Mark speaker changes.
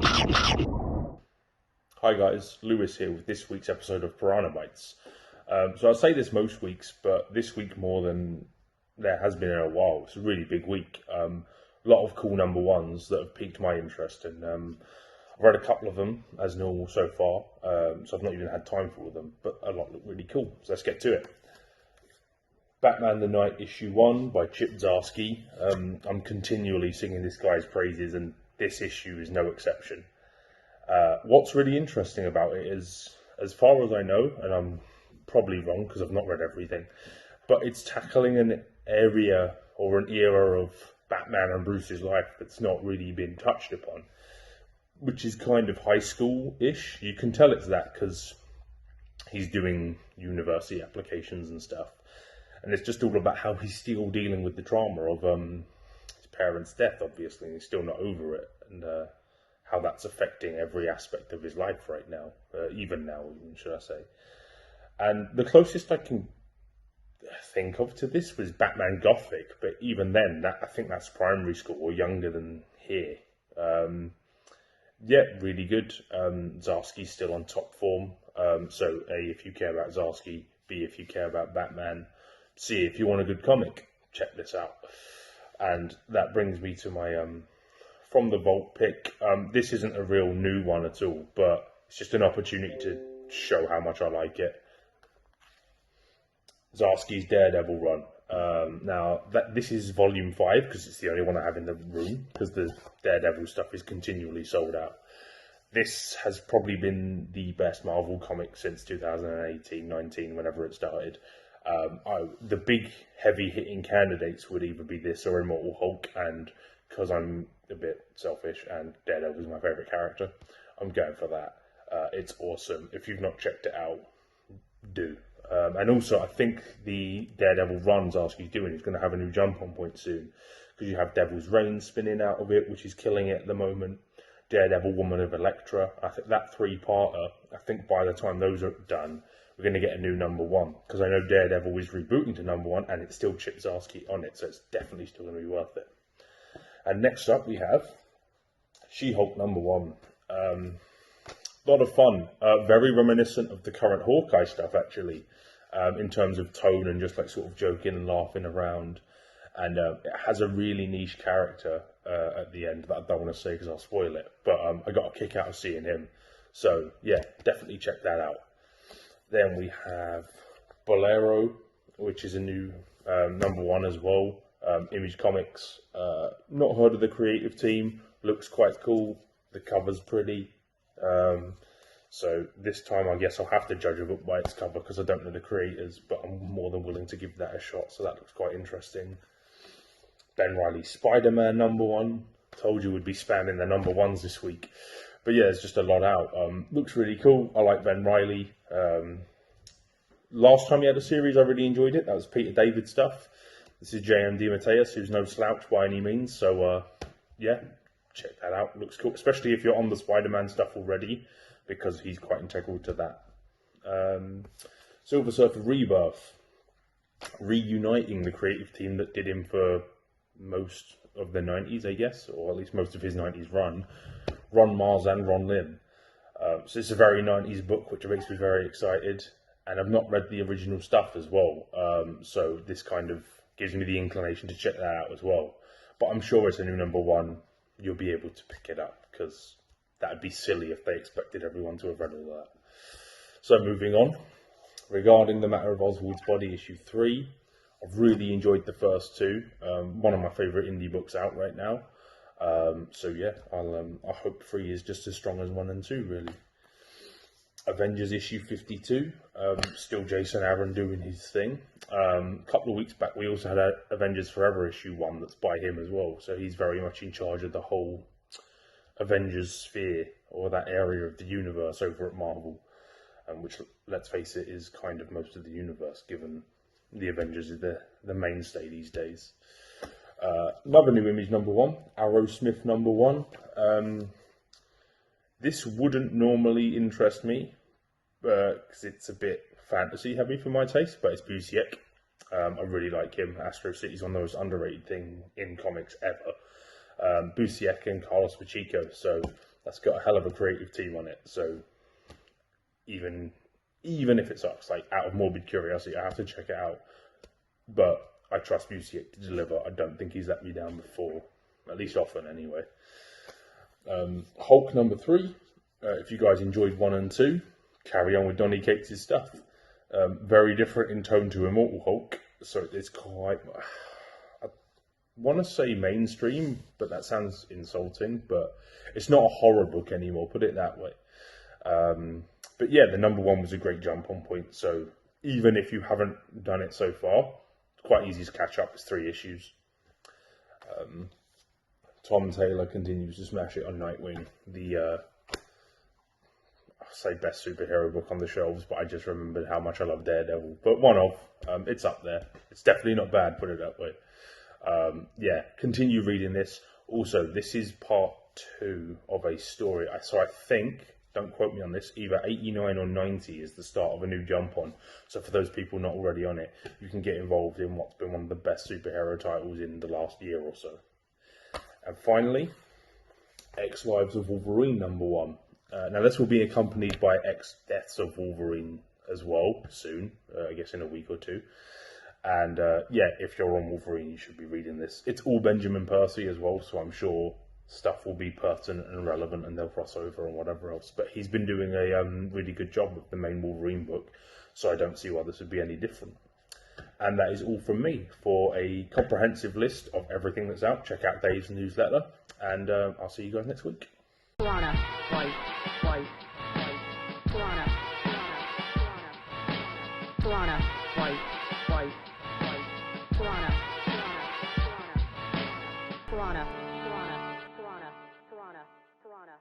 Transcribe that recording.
Speaker 1: Hi guys, Lewis here with this week's episode of Piranha Bytes. So I say this most weeks, but this week more than there has been in a while. It's a really big week. A lot of cool number ones that have piqued my interest, and I've read a couple of them as normal so far, so I've not even had time for all of them, but a lot look really cool, so let's get to it. Batman the Night issue 1 by Chip Zdarsky. I'm continually singing this guy's praises, and this issue is no exception. What's really interesting about it is, as far as I know, and I'm probably wrong because I've not read everything, but it's tackling an area or an era of Batman and Bruce's life that's not really been touched upon, which is kind of high school-ish. You can tell it's that because he's doing university applications and stuff, and it's just all about how he's still dealing with the trauma of his parents' death, obviously, and he's still not over it, and how that's affecting every aspect of his life right now, even now, should I say. And the closest I can think of to this was Batman Gothic, but even then, I think that's primary school or younger than here. Yeah, really good. Zdarsky's still on top form. So A, if you care about Zdarsky, B, if you care about Batman, C, if you want a good comic, check this out. And that brings me to my From the Vault pick. This isn't a real new one at all, but it's just an opportunity to show how much I like it. Zdarsky's Daredevil run. Now, this is volume 5, because it's the only one I have in the room, because the Daredevil stuff is continually sold out. This has probably been the best Marvel comic since 2018-19, whenever it started. The big, heavy-hitting candidates would either be this or Immortal Hulk, and because I'm a bit selfish and Daredevil is my favourite character, I'm going for that. It's awesome. If you've not checked it out, do. And also, I think the Daredevil run Zdarsky's doing is going to have a new jump-on point soon, because you have Devil's Reign spinning out of it, which is killing it at the moment. Daredevil, Woman of Elektra. I think that three-parter, I think by the time those are done, we're going to get a new number one, because I know Daredevil is rebooting to number one, and it's still Chip Zdarsky on it, so it's definitely still going to be worth it. And next up we have SheHulk number 1. A lot of fun, very reminiscent of the current Hawkeye stuff actually, in terms of tone and just like sort of joking and laughing around. And it has a really niche character at the end that I don't want to say because I'll spoil it. But I got a kick out of seeing him. So yeah, definitely check that out. Then we have Bolero, which is a new number 1 as well. Image Comics. Not heard of the creative team. Looks quite cool. The cover's pretty. So this time I guess I'll have to judge a book by its cover because I don't know the creators, but I'm more than willing to give that a shot. So that looks quite interesting. Ben Reilly's Spider-Man number 1. Told you we'd be spamming the number 1s this week. But yeah, it's just a lot out. Looks really cool. I like Ben Reilly. Last time he had a series, I really enjoyed it. That was Peter David stuff. This is J.M. DeMatteis, who's no slouch by any means. So yeah, check that out. Looks cool, especially if you're on the Spider-Man stuff already, because he's quite integral to that. Silver Surfer Rebirth, reuniting the creative team that did him for most of the 90s, I guess, or at least most of his 90s run. Ron Mars and Ron Lim. So it's a very 90s book, which makes me very excited. And I've not read the original stuff as well, so this kind of gives me the inclination to check that out as well. But I'm sure it's a new number 1. You'll be able to pick it up, because that would be silly if they expected everyone to have read all that. So moving on, regarding The Matter of Oswald's Body, issue 3, I've really enjoyed the first 2. One of my favourite indie books out right now. So yeah, I hope 3 is just as strong as 1 and 2, really. Avengers issue 52, still Jason Aaron doing his thing. A couple of weeks back we also had Avengers Forever issue 1 that's by him as well, so he's very much in charge of the whole Avengers sphere, or that area of the universe over at Marvel, which, let's face it, is kind of most of the universe, given the Avengers is the mainstay these days. Another new Image number 1, Arrowsmith number 1. This wouldn't normally interest me, because it's a bit fantasy heavy for my taste, but it's Busiek. I really like him. Astro City's one of the most underrated thing in comics ever. Busiek and Carlos Pacheco. So that's got a hell of a creative team on it. So even if it sucks, like out of morbid curiosity, I have to check it out. But I trust Busiek to deliver. I don't think he's let me down before, at least often anyway. Hulk number 3. If you guys enjoyed 1 and 2, carry on with Donny Cates' stuff. Very different in tone to Immortal Hulk, so it's quite, I want to say mainstream, but that sounds insulting, but it's not a horror book anymore, put it that way. But yeah, the number 1 was a great jump on point, so even if you haven't done it so far, it's quite easy to catch up. It's 3 issues. Tom Taylor continues to smash it on Nightwing, the I'll say best superhero book on the shelves, but I just remembered how much I love Daredevil. But one of, it's up there. It's definitely not bad, put it that way. Yeah, continue reading this. Also, this is part 2 of a story. So I think, don't quote me on this, either 89 or 90 is the start of a new jump on. So for those people not already on it, you can get involved in what's been one of the best superhero titles in the last year or so. And finally, X Lives of Wolverine number 1. Now this will be accompanied by X Deaths of Wolverine as well soon, I guess in a week or 2. And yeah, if you're on Wolverine, you should be reading this. It's all Benjamin Percy as well, so I'm sure stuff will be pertinent and relevant, and they'll cross over and whatever else. But he's been doing a really good job with the main Wolverine book, so I don't see why this would be any different. And that is all from me. For a comprehensive list of everything that's out, check out Dave's newsletter, and I'll see you guys next week.
Speaker 2: Piranha, white, white, white. Piranha, piranha, white, white, white. Piranha, piranha, piranha, piranha, piranha, piranha, piranha.